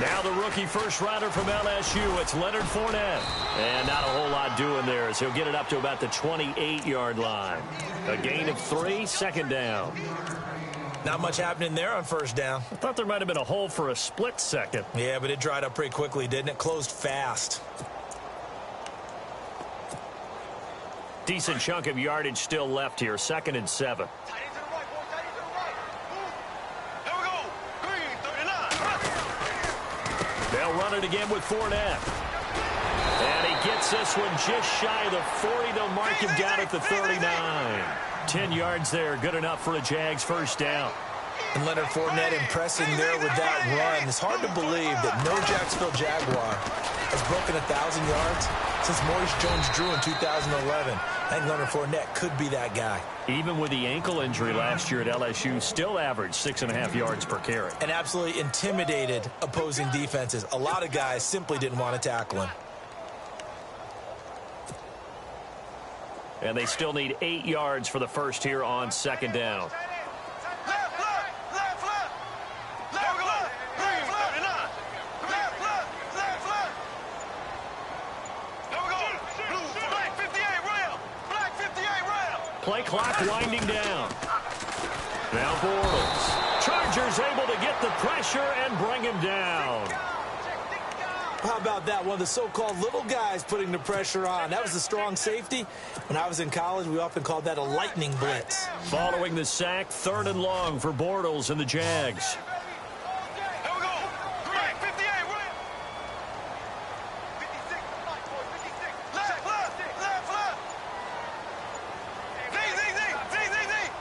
Now the rookie first rounder from LSU, it's Leonard Fournette. And not a whole lot doing there as he'll get it up to about the 28-yard line. A gain of 3, second down. Not much happening there on first down. I thought there might have been a hole for a split second. Yeah, but it dried up pretty quickly, didn't it? Closed fast. Decent chunk of yardage still left here, 2nd and 7. They'll run it again with Fournette. And he gets this one just shy of the 40. They'll mark him down at the 39. 10 yards there, good enough for a Jags first down. And Leonard Fournette impressing there with that run. It's hard to believe that no Jacksonville Jaguar has broken 1,000 yards since Maurice Jones-Drew in 2011. I think Leonard Fournette could be that guy. Even with the ankle injury last year at LSU, still averaged 6.5 yards per carry. And absolutely intimidated opposing defenses. A lot of guys simply didn't want to tackle him. And they still need 8 yards for the first here on second down. Play clock winding down. Now Bortles. Chargers able to get the pressure and bring him down. How about that? One of the so-called little guys putting the pressure on. That was a strong safety. When I was in college, we often called that a lightning blitz. Following the sack, 3rd and long for Bortles and the Jags.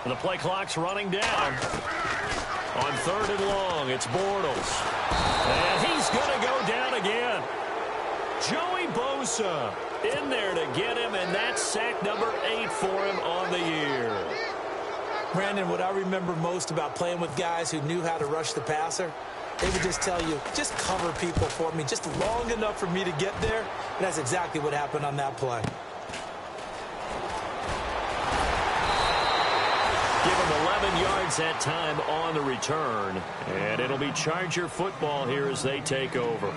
The play clock's running down. On 3rd and long, it's Bortles. And he's going to go down again. Joey Bosa in there to get him, and that's sack number 8 for him on the year. Brandon, what I remember most about playing with guys who knew how to rush the passer, they would just tell you, just cover people for me, just long enough for me to get there. And that's exactly what happened on that play. Give him 11 yards that time on the return. And it'll be Charger football here as they take over.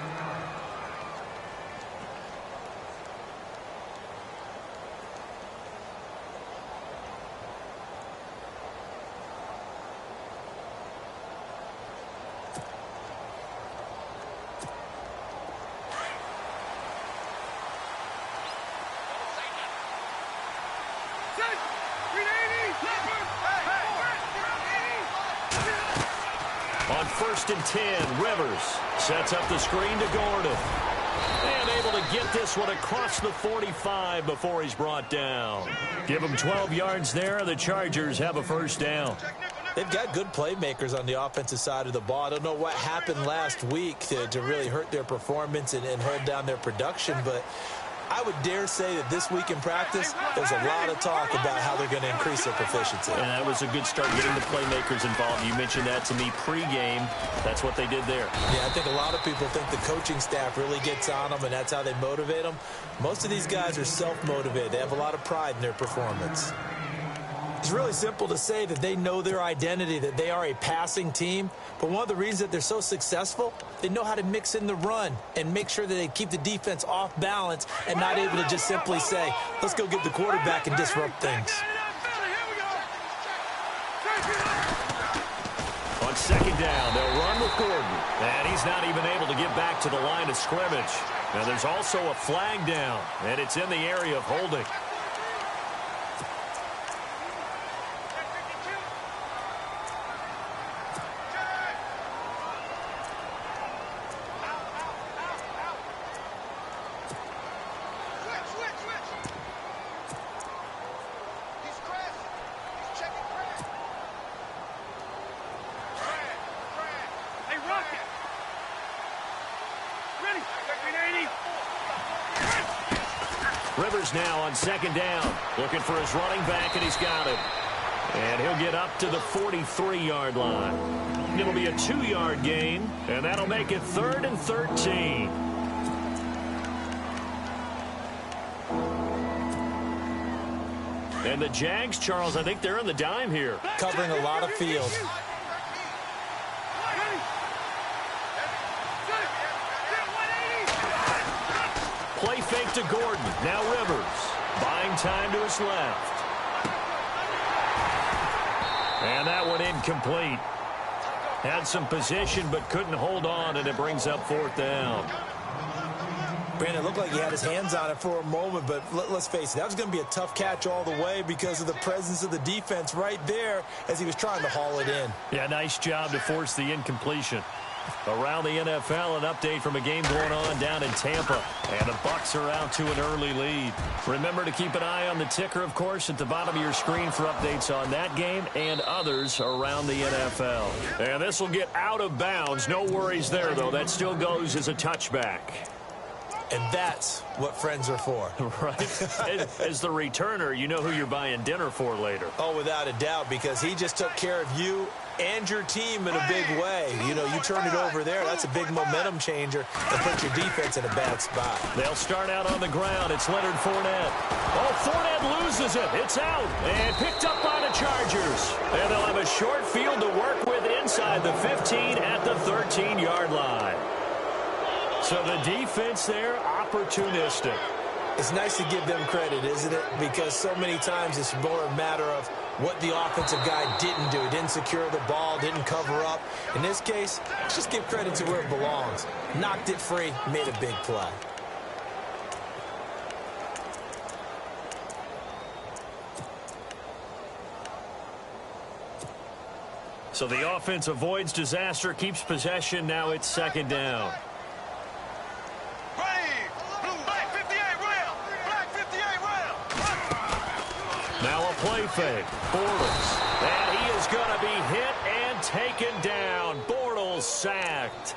On 1st and 10, Rivers sets up the screen to Gordon. And able to get this one across the 45 before he's brought down. Give him 12 yards there. The Chargers have a first down. They've got good playmakers on the offensive side of the ball. I don't know what happened last week to really hurt their performance and hold down their production, but I would dare say that this week in practice, there's a lot of talk about how they're going to increase their proficiency. And that was a good start getting the playmakers involved. You mentioned that to me pregame. That's what they did there. Yeah, I think a lot of people think the coaching staff really gets on them, and that's how they motivate them. Most of these guys are self-motivated. They have a lot of pride in their performance. It's really simple to say that they know their identity, that they are a passing team. But one of the reasons that they're so successful, they know how to mix in the run and make sure that they keep the defense off balance and not able to just simply say, let's go get the quarterback and disrupt things. On 2nd down, they'll run with Gordon. And he's not even able to get back to the line of scrimmage. Now there's also a flag down, and it's in the area of holding. Rivers now on 2nd down, looking for his running back, and he's got him. And he'll get up to the 43-yard line. It'll be a 2-yard gain, and that'll make it 3rd and 13. And the Jags, Charles, I think they're on the dime here. Covering a lot of field. fake to Gordon. Now Rivers. Buying time to his left. And that one incomplete. Had some position but couldn't hold on, and it brings up 4th down. Brandon, it looked like he had his hands on it for a moment, but let's face it, that was going to be a tough catch all the way because of the presence of the defense right there as he was trying to haul it in. Yeah, nice job to force the incompletion. Around the NFL, an update from a game going on down in Tampa. And the Bucks are out to an early lead. Remember to keep an eye on the ticker, of course, at the bottom of your screen for updates on that game and others around the NFL. And this will get out of bounds. No worries there, though. That still goes as a touchback. And that's what friends are for. Right. As the returner, you know who you're buying dinner for later. Oh, without a doubt, because he just took care of you and your team in a big way. You know, you turn it over there, that's a big momentum changer and put your defense in a bad spot. They'll start out on the ground. It's Leonard Fournette. Oh, Fournette loses it. It's out and picked up by the Chargers. And they'll have a short field to work with inside the 15 at the 13-yard line. So the defense there, opportunistic. It's nice to give them credit, isn't it? Because so many times it's more a matter of what the offensive guy didn't do. Didn't secure the ball, didn't cover up. In this case, let's just give credit to where it belongs. Knocked it free, made a big play. So the offense avoids disaster, keeps possession. Now it's 2nd down. Now a play fake. Bortles. And he is going to be hit and taken down. Bortles sacked.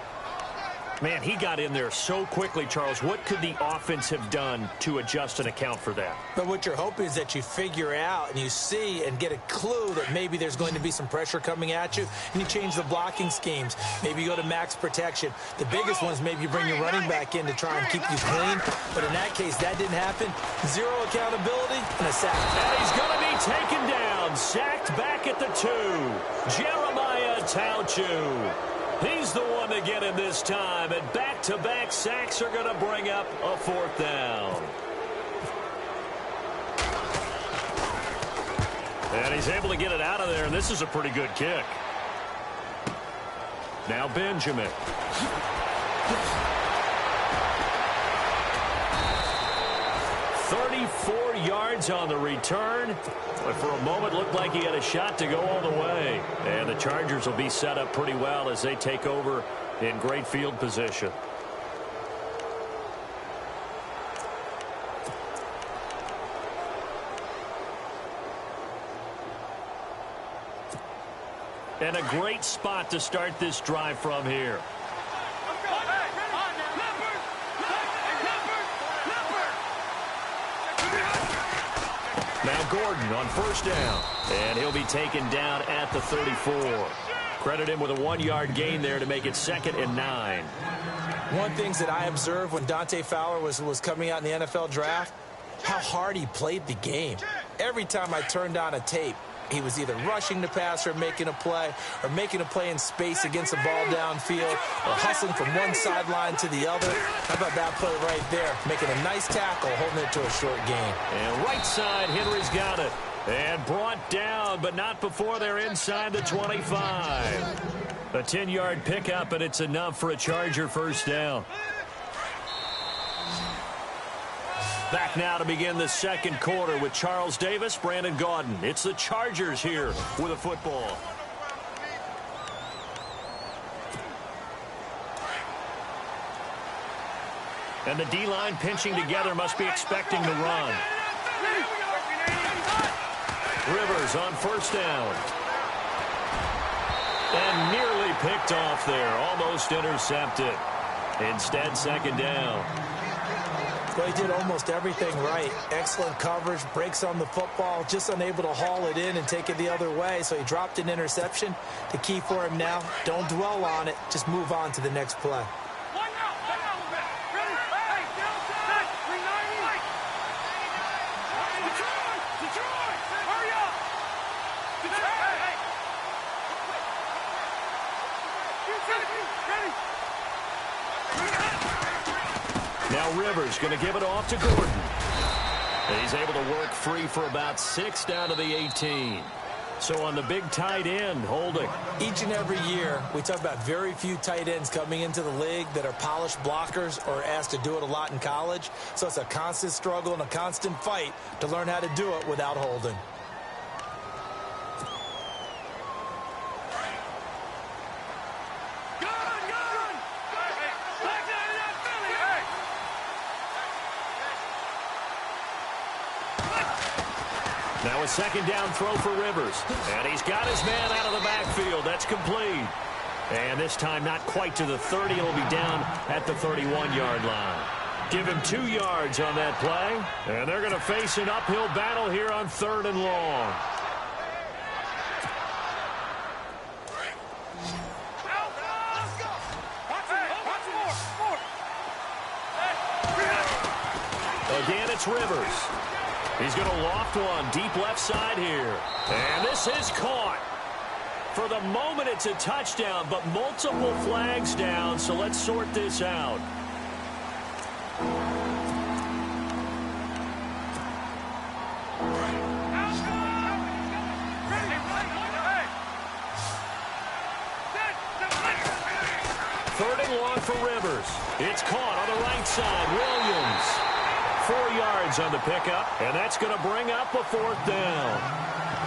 Man, he got in there so quickly, Charles. What could the offense have done to adjust and account for that? But what you're hoping is that you figure out and you see and get a clue that maybe there's going to be some pressure coming at you, and you change the blocking schemes. Maybe you go to max protection. The biggest one is maybe you bring your running back in to try and keep you clean. But in that case, that didn't happen. Zero accountability and a sack. And he's going to be taken down. Sacked back at the 2. Jeremiah Tauchu. He's the one to get him this time, and back-to-back sacks are going to bring up a 4th down. And he's able to get it out of there, and this is a pretty good kick. Now Benjamin. 34 yards on the return. But for a moment, looked like he had a shot to go all the way. And the Chargers will be set up pretty well as they take over in great field position. And a great spot to start this drive from here. Now Gordon on 1st down. And he'll be taken down at the 34. Credit him with a 1-yard gain there to make it 2nd and 9. One thing that I observed when Dante Fowler was coming out in the NFL draft, how hard he played the game. Every time I turned on a tape, he was either rushing the passer, making a play, or making a play in space against a ball downfield, or hustling from one sideline to the other. How about that play right there? Making a nice tackle, holding it to a short gain. And right side, Henry's got it. And brought down, but not before they're inside the 25. A 10-yard pickup, and it's enough for a Charger 1st down. Back now to begin the 2nd quarter with Charles Davis, Brandon Gaudin. It's the Chargers here with a football. And the D-line pinching together, must be expecting to run. Rivers on 1st down. And nearly picked off there, almost intercepted. Instead, 2nd down. Well, he did almost everything right. Excellent coverage, breaks on the football, just unable to haul it in and take it the other way. So he dropped an interception. The key for him now, don't dwell on it. Just move on to the next play. Now Rivers going to give it off to Gordon. He's able to work free for about 6 down to the 18. So on the big tight end, holding. Each and every year, we talk about very few tight ends coming into the league that are polished blockers or asked to do it a lot in college. So it's a constant struggle and a constant fight to learn how to do it without holding. Now a second down throw for Rivers. And he's got his man out of the backfield. That's complete. And this time not quite to the 30. It'll be down at the 31-yard line. Give him 2 yards on that play. And they're going to face an uphill battle here on 3rd and long. Again, it's Rivers. He's going to loft one deep left side here. And this is caught. For the moment, it's a touchdown, but multiple flags down, so let's sort this out. Third and long for Rivers. It's caught on the right side. Williams. 4 yards on the pickup, and that's going to bring up a 4th down.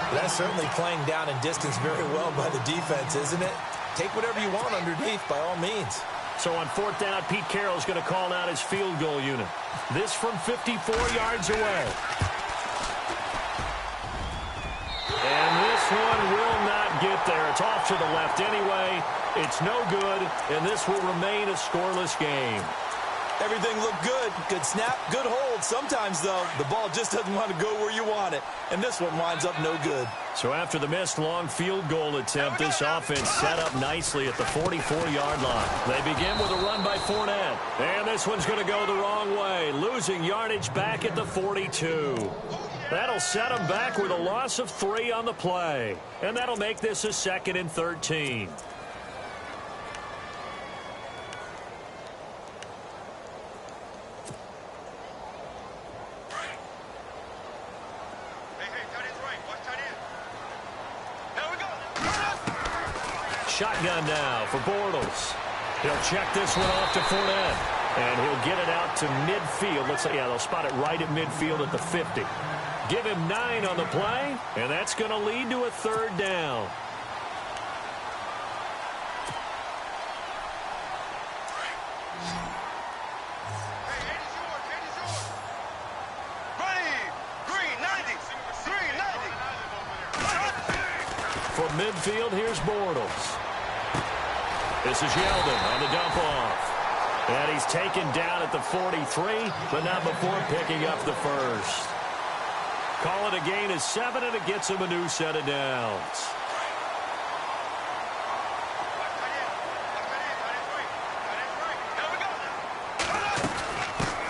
That's certainly playing down in distance very well by the defense, isn't it? Take whatever you want underneath, by all means. So on 4th down, Pete Carroll's going to call out his field goal unit. This from 54 yards away. And this one will not get there. It's off to the left anyway. It's no good, and this will remain a scoreless game. Everything looked good. Good snap, good hold. Sometimes, though, the ball just doesn't want to go where you want it. And this one winds up no good. So after the missed long field goal attempt, this offense set up nicely at the 44-yard line. They begin with a run by Fournette. And this one's going to go the wrong way, losing yardage back at the 42. That'll set them back with a loss of 3 on the play. And that'll make this a 2nd and 13. Shotgun now for Bortles. He'll check this one off to Fournette. And he'll get it out to midfield. Looks like, yeah, they'll spot it right at midfield at the 50. Give him 9 on the play, and that's going to lead to a 3rd down. From midfield, here's Bortles. This is Yeldon on the dump off. And he's taken down at the 43, but not before picking up the first. Call it a gain of 7, and it gets him a new set of downs.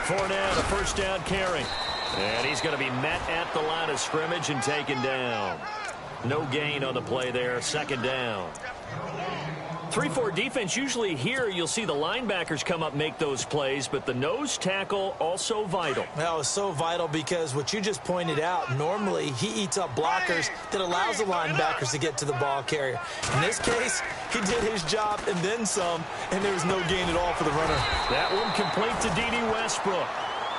Fournette, a first down carry. And he's going to be met at the line of scrimmage and taken down. No gain on the play there, 2nd down. 3-4 defense, usually here you'll see the linebackers come up make those plays, but the nose tackle also vital. Well, it's so vital because what you just pointed out, normally he eats up blockers that allows the linebackers to get to the ball carrier. In this case, he did his job and then some, and there was no gain at all for the runner. That one complete to D.D. Westbrook.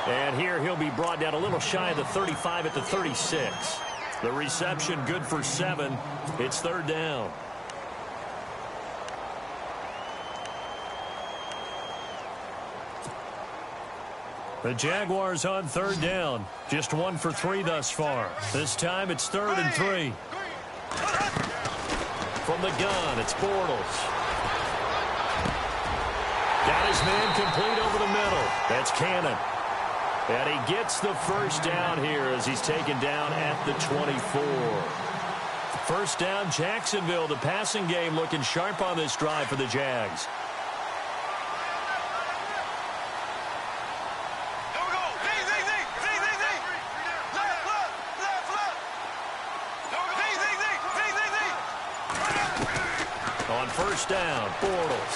And here he'll be brought down a little shy of the 35 at the 36. The reception good for 7. It's 3rd down. The Jaguars on 3rd down. Just 1 for 3 thus far. This time it's 3rd and 3. From the gun, it's Bortles. Got his man complete over the middle. That's Cannon. And he gets the first down here as he's taken down at the 24. First down, Jacksonville. The passing game looking sharp on this drive for the Jags. first down. Bortles.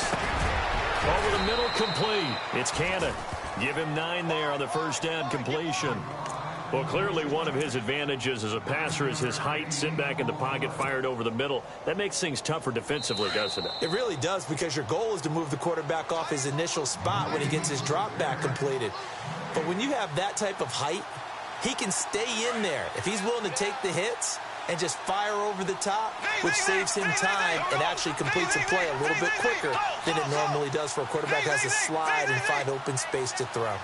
Over the middle, complete. It's Cannon. Give him 9 there on the first down completion. Well, clearly one of his advantages as a passer is his height. Sit back in the pocket, fired over the middle. That makes things tougher defensively, doesn't it? It really does, because your goal is to move the quarterback off his initial spot when he gets his drop back completed. But when you have that type of height, he can stay in there if he's willing to take the hits and just fire over the top, which saves him time and actually completes a play a little bit quicker than it normally does for a quarterback who has a slide and find open space to throw.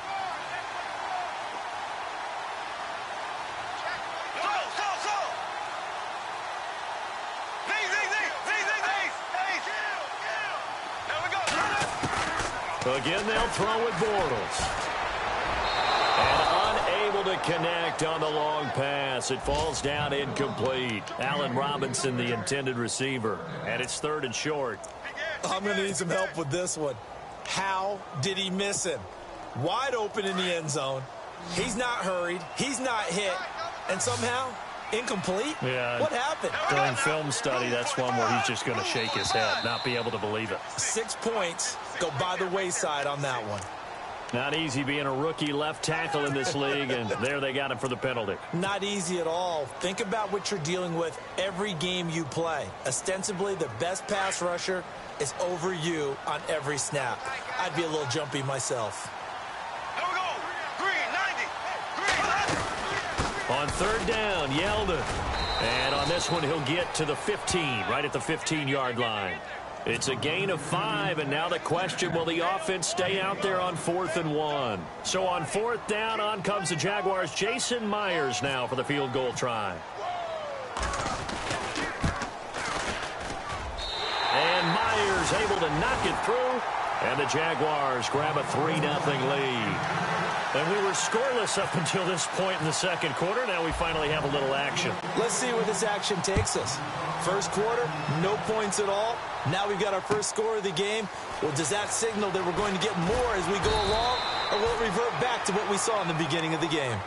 Again, they'll throw with Bortles. And unable to connect on the long pass. It falls down incomplete. Allen Robinson, the intended receiver. And it's 3rd and short. I'm going to need some help with this one. How did he miss him? Wide open in the end zone. He's not hurried. He's not hit. And somehow, incomplete? Yeah. What happened? During film study, that's one where he's just going to shake his head, not be able to believe it. 6 points go by the wayside on that one. Not easy being a rookie left tackle in this league, and there they got him for the penalty. Not easy at all. Think about what you're dealing with every game you play. Ostensibly, the best pass rusher is over you on every snap. I'd be a little jumpy myself. On 3rd down, Yeldon. And on this one, he'll get to the 15, right at the 15-yard line. It's a gain of 5, and now the question, will the offense stay out there on 4th and 1? So on 4th down, on comes the Jaguars' Jason Myers now for the field goal try. And Myers able to knock it through, and the Jaguars grab a 3-0 lead. And we were scoreless up until this point in the second quarter. Now we finally have a little action. Let's see where this action takes us. First quarter, no points at all. Now we've got our first score of the game. Well, does that signal that we're going to get more as we go along, or will it revert back to what we saw in the beginning of the game?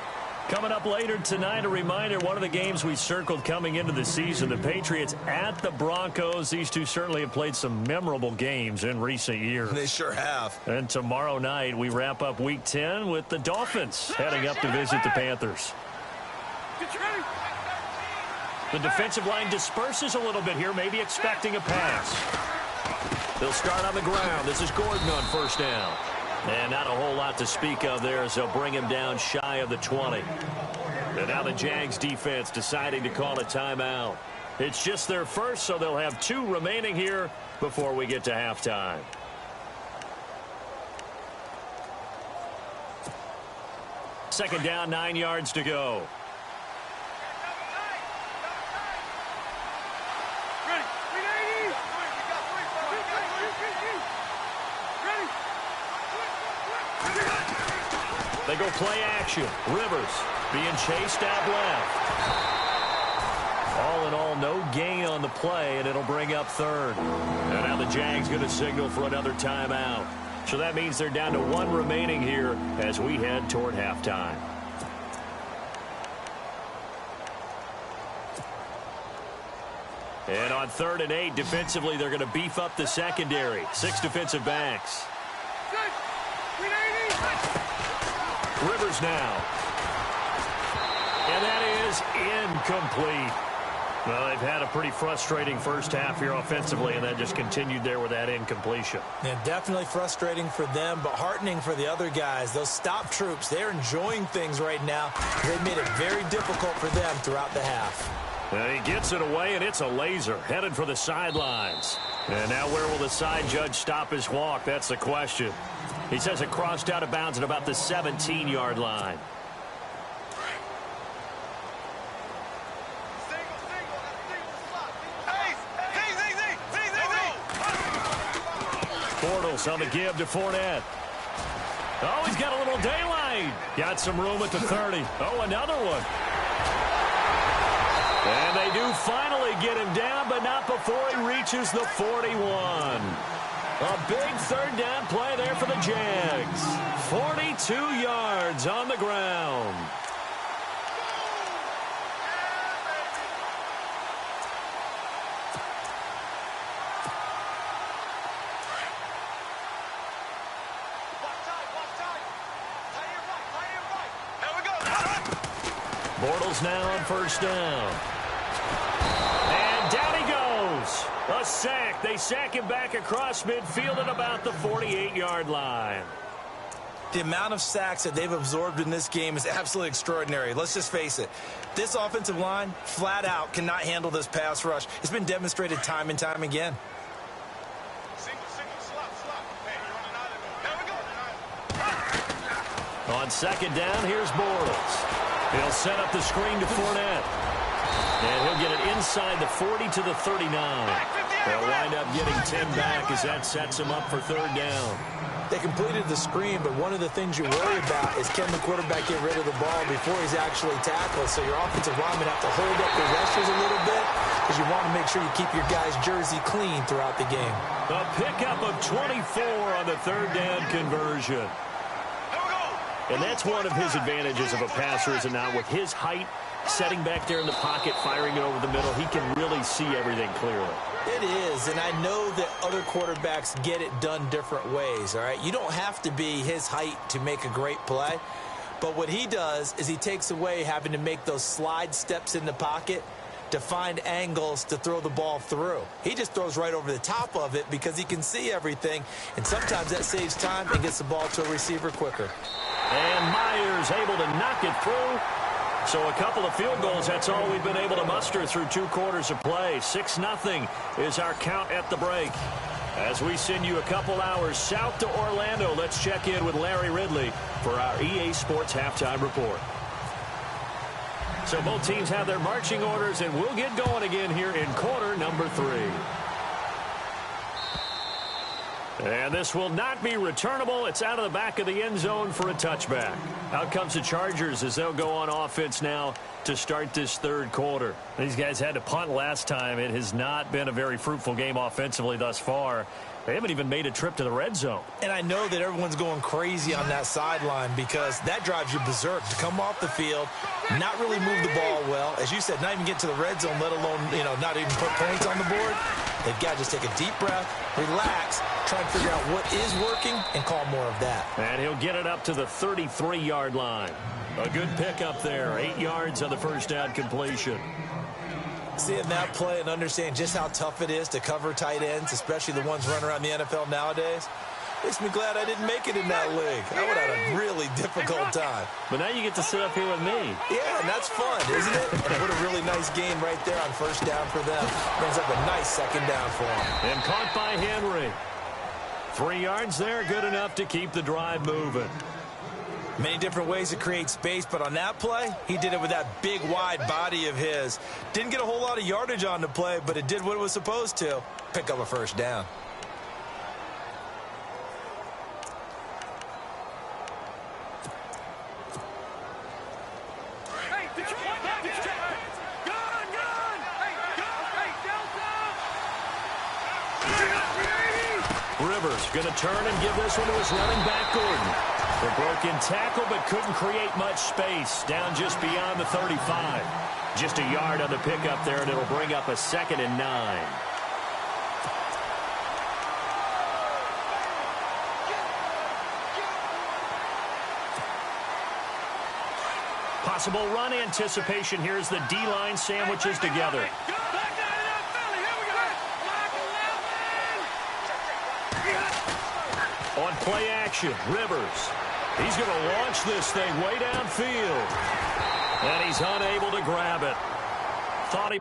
Coming up later tonight, a reminder, one of the games we circled coming into the season, the Patriots at the Broncos. These two certainly have played some memorable games in recent years. They sure have. And tomorrow night, we wrap up Week 10 with the Dolphins heading up to visit the Panthers. The defensive line disperses a little bit here, maybe expecting a pass. They'll start on the ground. This is Gordon on first down. And not a whole lot to speak of there as they'll bring him down shy of the 20. And now the Jags defense deciding to call a timeout. It's just their first, so they'll have 2 remaining here before we get to halftime. Second down, 9 yards to go. They go play action. Rivers being chased out left. All in all, no gain on the play, and it'll bring up 3rd. And now the Jags going to signal for another timeout. So that means they're down to 1 remaining here as we head toward halftime. And on 3rd and 8, defensively, they're going to beef up the secondary. 6 defensive backs. Rivers now. And that is incomplete. Well, they've had a pretty frustrating first half here offensively, and that just continued there with that incompletion. Yeah, definitely frustrating for them, but heartening for the other guys. Those stop troops, they're enjoying things right now. They've made it very difficult for them throughout the half. And he gets it away, and it's a laser headed for the sidelines. And now where will the side judge stop his walk? That's the question. He says it crossed out of bounds at about the 17-yard line. Bortles on the give to Fournette. Oh, he's got a little daylight. Got some room at the 30. Oh, another one. And they do finally get him down, but not before he reaches the 41. A big 3rd down play there for the Jags. 42 yards on the ground. Bortles now on first down. And down he goes. A sack. They sack him back across midfield at about the 48-yard line. The amount of sacks that they've absorbed in this game is absolutely extraordinary. Let's just face it. This offensive line, flat out, cannot handle this pass rush. It's been demonstrated time and time again. On second down, here's Bortles. He'll set up the screen to Fournette. And he'll get it inside the 40 to the 39. They'll wind up getting 10 back as that sets him up for third down. They completed the screen, but one of the things you worry about is can the quarterback get rid of the ball before he's actually tackled? So your offensive linemen have to hold up the rushers a little bit because you want to make sure you keep your guy's jersey clean throughout the game. A pickup of 24 on the third down conversion. And that's one of his advantages of a passer, is it not? With his height, setting back there in the pocket, firing it over the middle, he can really see everything clearly. It is, and I know that other quarterbacks get it done different ways, all right? You don't have to be his height to make a great play, but what he does is he takes away having to make those slide steps in the pocket to find angles to throw the ball through. He just throws right over the top of it because he can see everything, and sometimes that saves time and gets the ball to a receiver quicker. And Myers able to knock it through. So a couple of field goals, that's all we've been able to muster through 2 quarters of play. 6-0 is our count at the break. As we send you a couple hours south to Orlando, let's check in with Larry Ridley for our EA Sports Halftime Report. So both teams have their marching orders, and we'll get going again here in quarter number 3. And this will not be returnable. It's out of the back of the end zone for a touchback. Out comes the Chargers as they'll go on offense now to start this third quarter. These guys had to punt last time. It has not been a very fruitful game offensively thus far. They haven't even made a trip to the red zone. And I know that everyone's going crazy on that sideline because that drives you berserk to come off the field, not really move the ball well. As you said, not even get to the red zone, let alone, not even put points on the board. They've got to just take a deep breath, relax, try and figure out what is working, and call more of that. And he'll get it up to the 33-yard line. A good pickup there, 8 yards on the first down completion. Seeing that play and understand just how tough it is to cover tight ends, especially the ones running around the NFL nowadays, makes me glad I didn't make it in that league. I would have had a really difficult time. But now you get to sit up here with me. Yeah, and that's fun, isn't it? And what a really nice game right there on first down for them. Brings up a nice second down for them. And caught by Henry. 3 yards there, good enough to keep the drive moving. Many different ways to create space, but on that play, he did it with that big, wide body of his. Didn't get a whole lot of yardage on the play, but it did what it was supposed to. Pick up a first down. Rivers going to turn and give this one to his running back, Gordon. The broken tackle, but couldn't create much space. Down just beyond the 35. Just a yard on the pickup there, and it'll bring up a 2nd and 9. Possible run anticipation. Here's the D-line sandwiches together. On play action, Rivers. He's going to launch this thing way downfield. And he's unable to grab it. Thought he...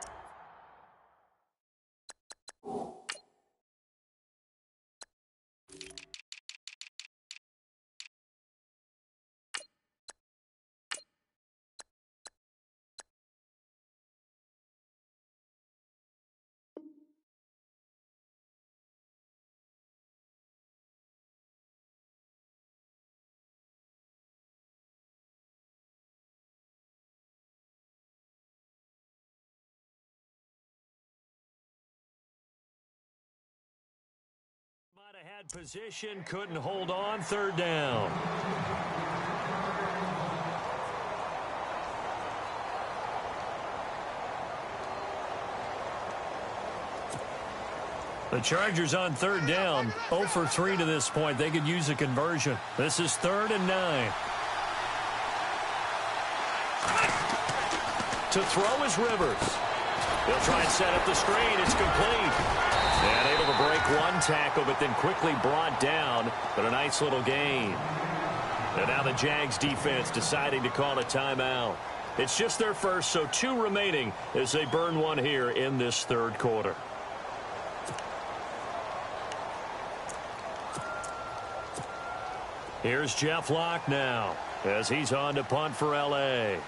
Might have had position, couldn't hold on, third down. The Chargers on third down, 0 for 3 to this point. They could use a conversion. This is 3rd and 9. To throw is Rivers. He'll try and set up the screen. It's complete. And able to break one tackle, but then quickly brought down. But a nice little gain. And now the Jags defense deciding to call a timeout. It's just their first, so 2 remaining as they burn one here in this third quarter. Here's Jeff Locke now as he's on to punt for L.A.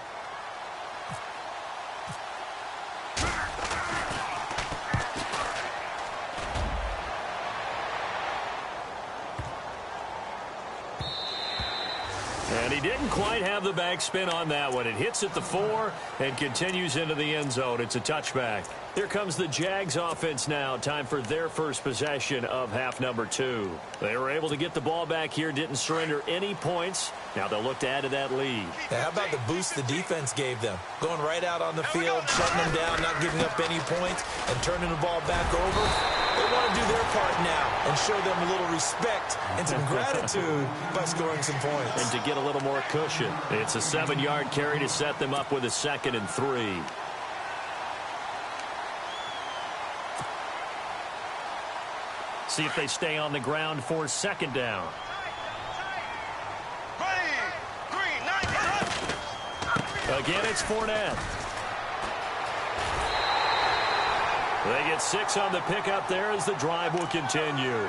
And he didn't quite have the backspin on that one. It hits at the 4 and continues into the end zone. It's a touchback. Here comes the Jags offense now. Time for their first possession of half number 2. They were able to get the ball back here, didn't surrender any points. Now they'll look to add to that lead. Yeah, how about the boost the defense gave them? Going right out on the field, shutting them down, not giving up any points, and turning the ball back over. They want to do their part now and show them a little respect and some gratitude by scoring some points. And to get a little more cushion. It's a 7-yard carry to set them up with a 2nd and 3. See if they stay on the ground for 2nd down. Again, it's Fournette. They get 6 on the pickup there as the drive will continue.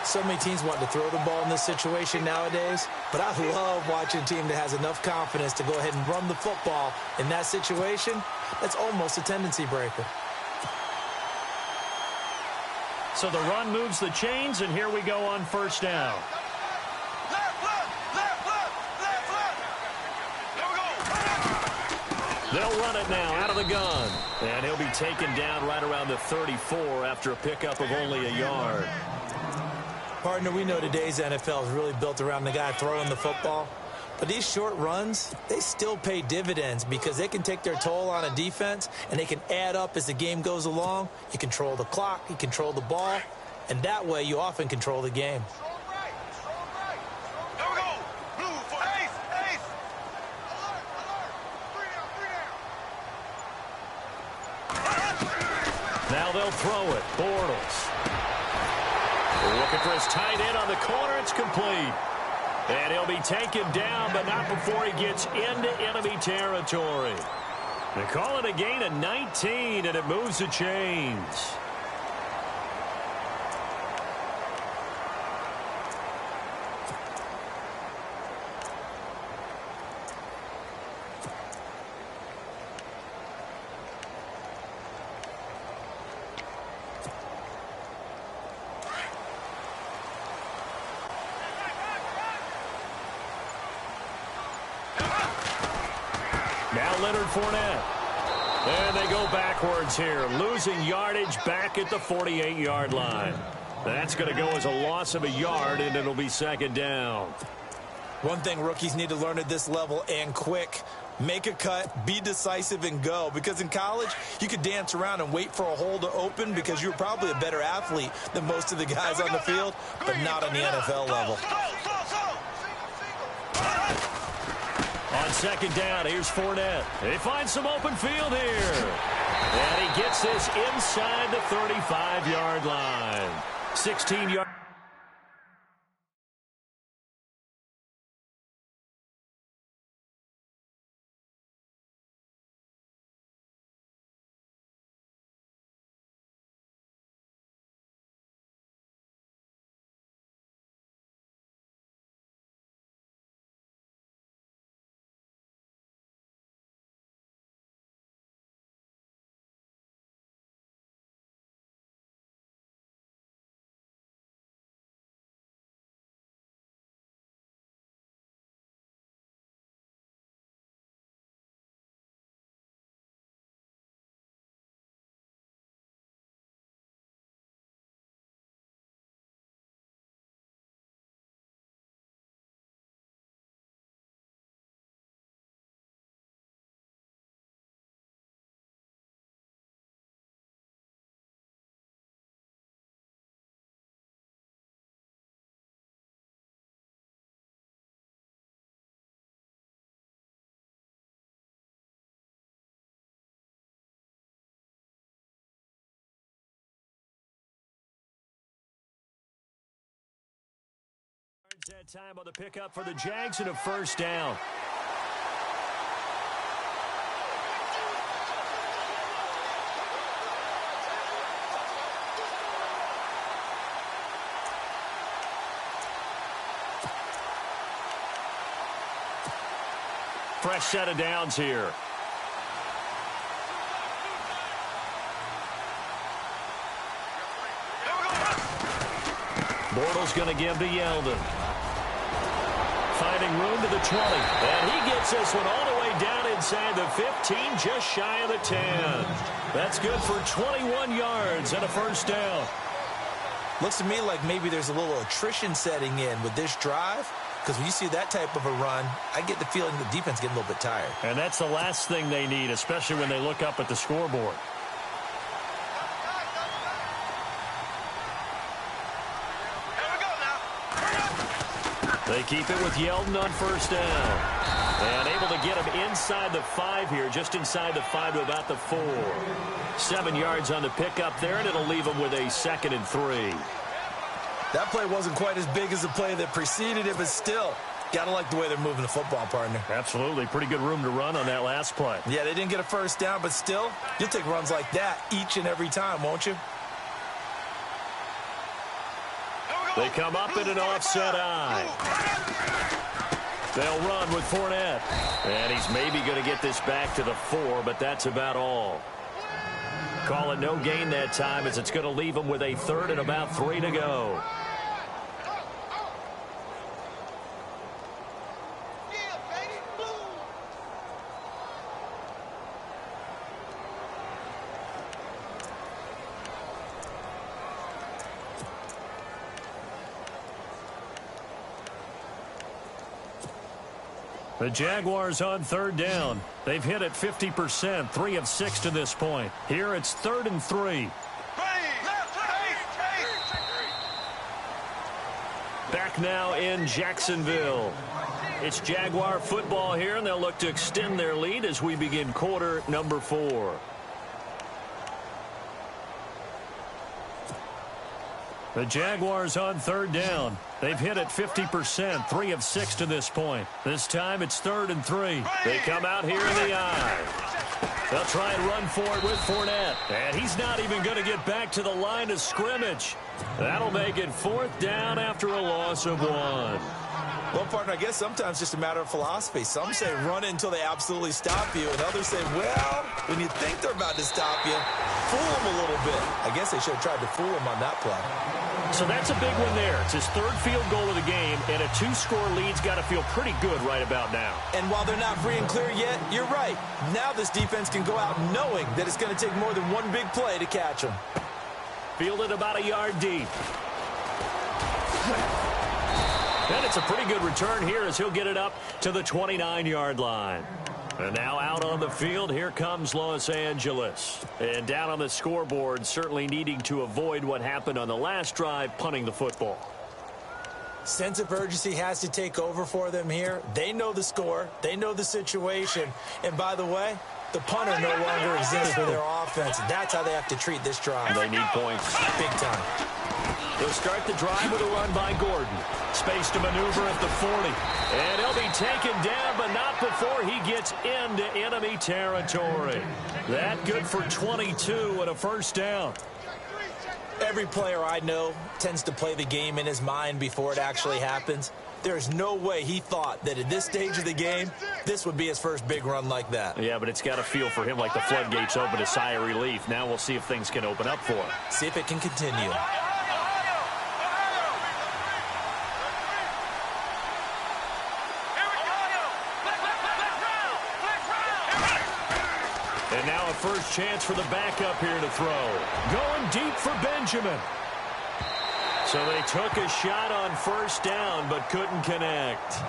So many teams want to throw the ball in this situation nowadays, but I love watching a team that has enough confidence to go ahead and run the football in that situation. That's almost a tendency breaker. So the run moves the chains, and here we go on 1st down. They'll run it now out of the gun. And he'll be taken down right around the 34 after a pickup of only a yard. Partner, we know today's NFL is really built around the guy throwing the football. But these short runs, they still pay dividends because they can take their toll on a defense, and they can add up as the game goes along. You control the clock, you control the ball, and that way you often control the game. Now they'll throw it. Bortles. Looking for his tight end on the corner. It's complete. And he'll be taken down, but not before he gets into enemy territory. They call it a gain of 19, and it moves the chains. Now Leonard Fournette. And they go backwards here, losing yardage back at the 48-yard line. That's going to go as a loss of a yard, and it'll be 2nd down. One thing rookies need to learn at this level, and quick, make a cut, be decisive, and go. Because in college, you could dance around and wait for a hole to open because you're probably a better athlete than most of the guys on the field, but not on the NFL level. On 2nd down, here's Fournette. They find some open field here. And he gets this inside the 35-yard line. 16-yard. That time on the pickup for the Jags and a first down. Fresh set of downs here. Bortles going to give to Yeldon. Finding room to the 20. And he gets this one all the way down inside the 15, just shy of the 10. That's good for 21 yards and a first down. Looks to me like maybe there's a little attrition setting in with this drive. Because when you see that type of a run, I get the feeling the defense getting a little bit tired. And that's the last thing they need, especially when they look up at the scoreboard. They keep it with Yeldon on first down. And able to get him inside the 5 here, just inside the 5 to about the 4. 7 yards on the pickup there, and it'll leave him with a 2nd and 3. That play wasn't quite as big as the play that preceded it, but still, got to like the way they're moving the football, partner. Absolutely. Pretty good room to run on that last play. Yeah, they didn't get a first down, but still, you'll take runs like that each and every time, won't you? They come up in an offset eye. They'll run with Fournette. And he's maybe going to get this back to the 4, but that's about all. Call it no gain that time as it's going to leave him with a 3rd and about 3 to go. The Jaguars on 3rd down. They've hit it 50%, 3 of 6 to this point. Here it's 3rd and 3. Back now in Jacksonville. It's Jaguar football here, and they'll look to extend their lead as we begin quarter number 4. The Jaguars on 3rd down. They've hit it 50%, 3 of 6 to this point. This time it's 3rd and 3. They come out here in the eye. They'll try and run for it with Fournette. And he's not even going to get back to the line of scrimmage. That'll make it 4th down after a loss of 1. Well, partner, I guess sometimes it's just a matter of philosophy. Some say run it until they absolutely stop you, and others say, well, when you think they're about to stop you, fool them a little bit. I guess they should have tried to fool him on that play. So that's a big one there. It's his 3rd field goal of the game, and a 2-score lead's got to feel pretty good right about now. And while they're not free and clear yet, you're right. Now this defense can go out knowing that it's going to take more than one big play to catch them. Fielded about a yard deep. And it's a pretty good return here as he'll get it up to the 29-yard line. And now out on the field, here comes Los Angeles. And down on the scoreboard, certainly needing to avoid what happened on the last drive, punting the football. Sense of urgency has to take over for them here. They know the score. They know the situation. And by the way, the punter no longer exists for their offense. That's how they have to treat this drive. They need points. Big time. They'll start the drive with a run by Gordon. Space to maneuver at the 40. And he'll be taken down, but not before he gets into enemy territory. That good for 22 and a first down. Every player I know tends to play the game in his mind before it actually happens. There's no way he thought that at this stage of the game, this would be his first big run like that. Yeah, but it's got to feel for him like the floodgates open, a sigh of relief. Now we'll see if things can open up for him. See if it can continue. And now a first chance for the backup here to throw. Going deep for Benjamin. So they took a shot on first down, but couldn't connect.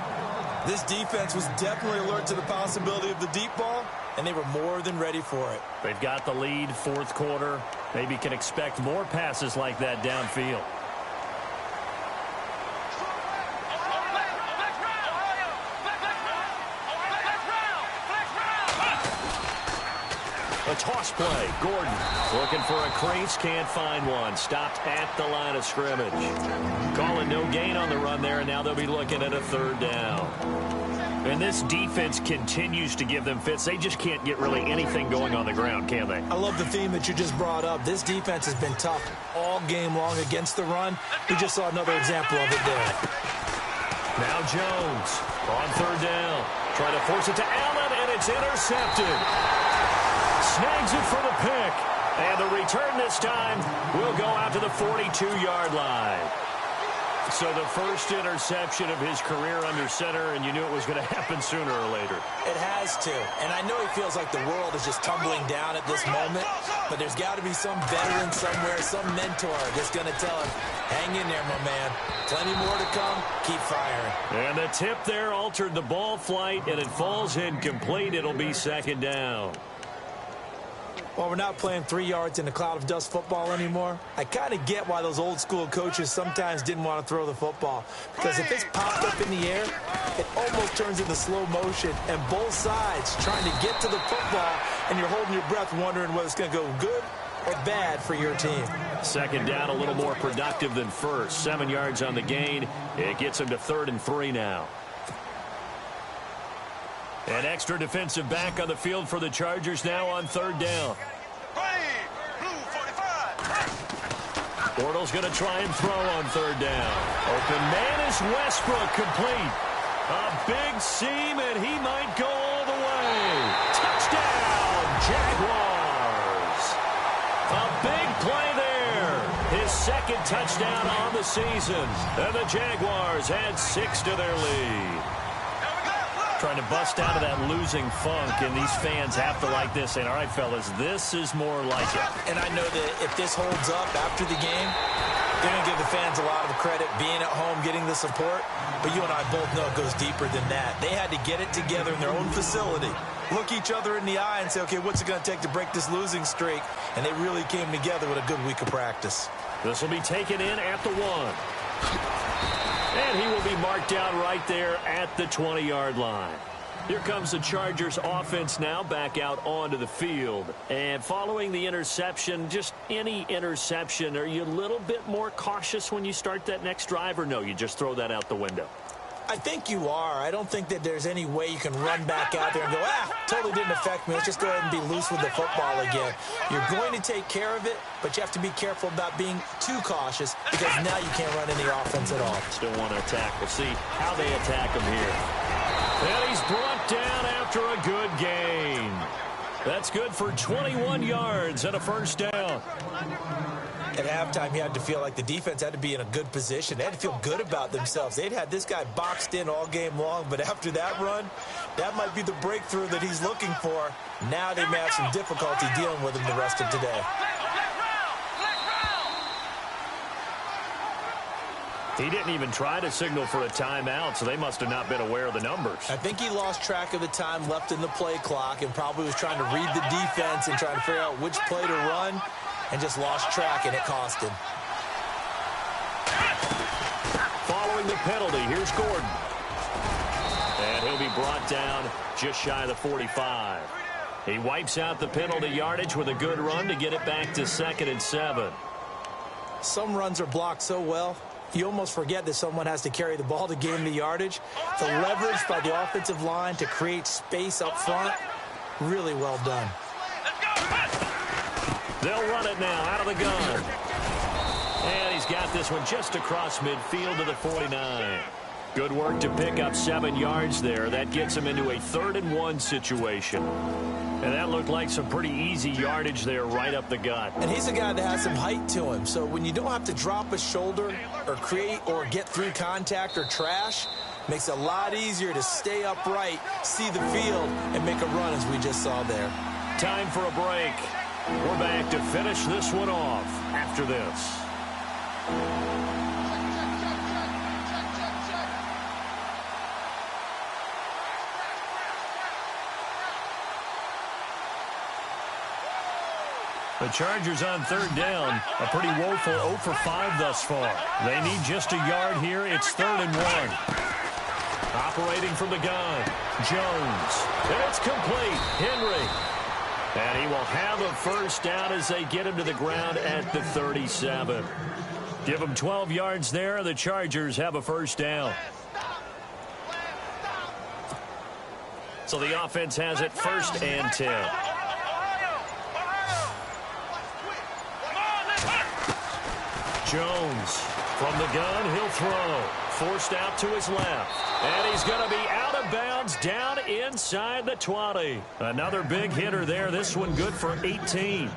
This defense was definitely alert to the possibility of the deep ball, and they were more than ready for it. They've got the lead, 4th quarter. Maybe can expect more passes like that downfield. A A toss play. Gordon looking for a crease. Can't find one. Stopped at the line of scrimmage. Calling no gain on the run there, and now they'll be looking at a third down. And this defense continues to give them fits. They just can't get really anything going on the ground, can they? I love the theme that you just brought up. This defense has been tough all game long against the run. We just saw another example of it there. Now Jones on third down. Trying to force it to Allen, and it's intercepted. Snags it for the pick. And the return this time will go out to the 42-yard line. So the first interception of his career under center, and you knew it was going to happen sooner or later. It has to. And I know he feels like the world is just tumbling down at this moment, but there's got to be some veteran somewhere, some mentor that's going to tell him, hang in there, my man. Plenty more to come. Keep firing. And the tip there altered the ball flight, and it falls incomplete. It'll be second down. Well, we're not playing 3 yards in a cloud of dust football anymore. I kind of get why those old school coaches sometimes didn't want to throw the football. Because if it's popped up in the air, it almost turns into slow motion. And both sides trying to get to the football, and you're holding your breath wondering whether it's going to go good or bad for your team. Second down, a little more productive than first. 7 yards on the gain. It gets him to 3rd and 3 now. An extra defensive back on the field for the Chargers now on third down. Bortles going to try and throw on third down. Open man is Westbrook, complete. A big seam, and he might go all the way. Touchdown, Jaguars. A big play there. His second touchdown on the season. And the Jaguars add 6 to their lead. Trying to bust out of that losing funk, and these fans have to like this. And all right, fellas, this is more like it. And I know that if this holds up after the game, they're going to give the fans a lot of the credit, being at home, getting the support. But you and I both know it goes deeper than that. They had to get it together in their own facility, look each other in the eye and say, okay, what's it going to take to break this losing streak? And they really came together with a good week of practice. This will be taken in at the 1. And he will be marked down right there at the 20-yard line. Here comes the Chargers offense now back out onto the field. And following the interception, just any interception, are you a little bit more cautious when you start that next drive, or no, you just throw that out the window? I think you are. I don't think that there's any way you can run back out there and go, totally didn't affect me. Let's just go ahead and be loose with the football again. You're going to take care of it, but you have to be careful about being too cautious because now you can't run any offense at all. Still want to attack. We'll see how they attack him here. And he's brought down after a good gain. That's good for 21 yards and a first down. At halftime, you had to feel like the defense had to be in a good position. They had to feel good about themselves. They'd had this guy boxed in all game long, but after that run, that might be the breakthrough that he's looking for. Now they may have some difficulty dealing with him the rest of today. He didn't even try to signal for a timeout, so they must have not been aware of the numbers. I think he lost track of the time left in the play clock and probably was trying to read the defense and trying to figure out which play to run, and just lost track, and it cost him. Following the penalty, here's Gordon. And he'll be brought down just shy of the 45. He wipes out the penalty yardage with a good run to get it back to 2nd and 7. Some runs are blocked so well, you almost forget that someone has to carry the ball to gain the yardage. The leverage by the offensive line to create space up front, really well done. They'll run it now out of the gun. And he's got this one just across midfield to the 49. Good work to pick up 7 yards there. That gets him into a 3rd and 1 situation. And that looked like some pretty easy yardage there right up the gut. And he's a guy that has some height to him. So when you don't have to drop a shoulder or create or get through contact or trash, makes it a lot easier to stay upright, see the field, and make a run as we just saw there. Time for a break. We're back to finish this one off after this. The Chargers on 3rd down, a pretty woeful 0 for 5 thus far. They need just a yard here. It's 3rd and 1. Operating from the gun, Jones. And it's complete. Henry. And he will have a first down as they get him to the ground at the 37. Give him 12 yards there. The Chargers have a first down. So the offense has it first and 10. Jones from the gun. He'll throw. Forced out to his left. And he's going to be out of bounds down inside the 20. Another big hitter there. This one good for 18.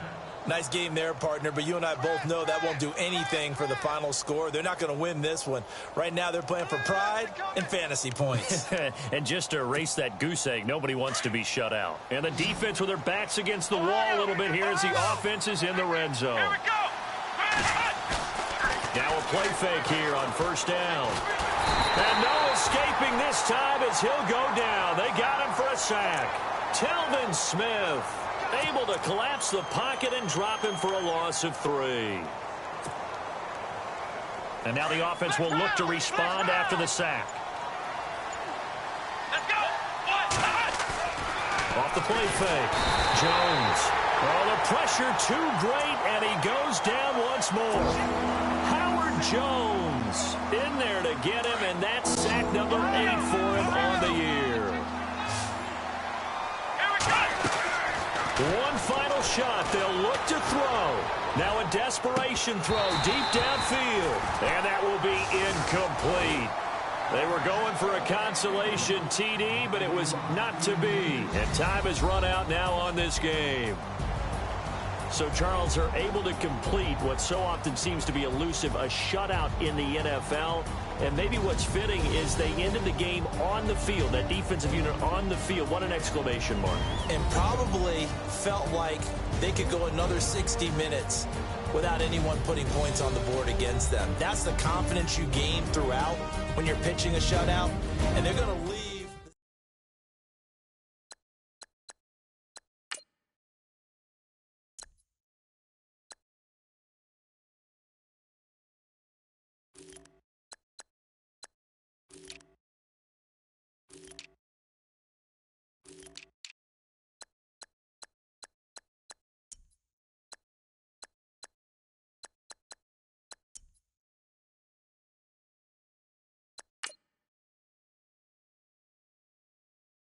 Nice game there, partner, but you and I both know that won't do anything for the final score. They're not going to win this one. Right now, they're playing for pride and fantasy points. And just to erase that goose egg, nobody wants to be shut out. And the defense with their backs against the wall a little bit here as the offense is in the red zone. Now a play fake here on first down. And no escaping this time as he'll go down. They got him for a sack. Telvin Smith able to collapse the pocket and drop him for a loss of 3. And now the offense will look to respond after the sack. Off the play fake. Jones. Oh, the pressure too great, and he goes down once more. Howard Jones in there to get him, and that's sack number 8 for him on the year. One final shot. They'll look to throw. Now a desperation throw deep downfield. And that will be incomplete. They were going for a consolation TD, but it was not to be. And time has run out now on this game. So, Charles, are able to complete what so often seems to be elusive, a shutout in the NFL. And maybe what's fitting is they ended the game on the field, that defensive unit on the field. What an exclamation mark. And probably felt like they could go another 60 minutes without anyone putting points on the board against them. That's the confidence you gain throughout when you're pitching a shutout. And they're going to lead.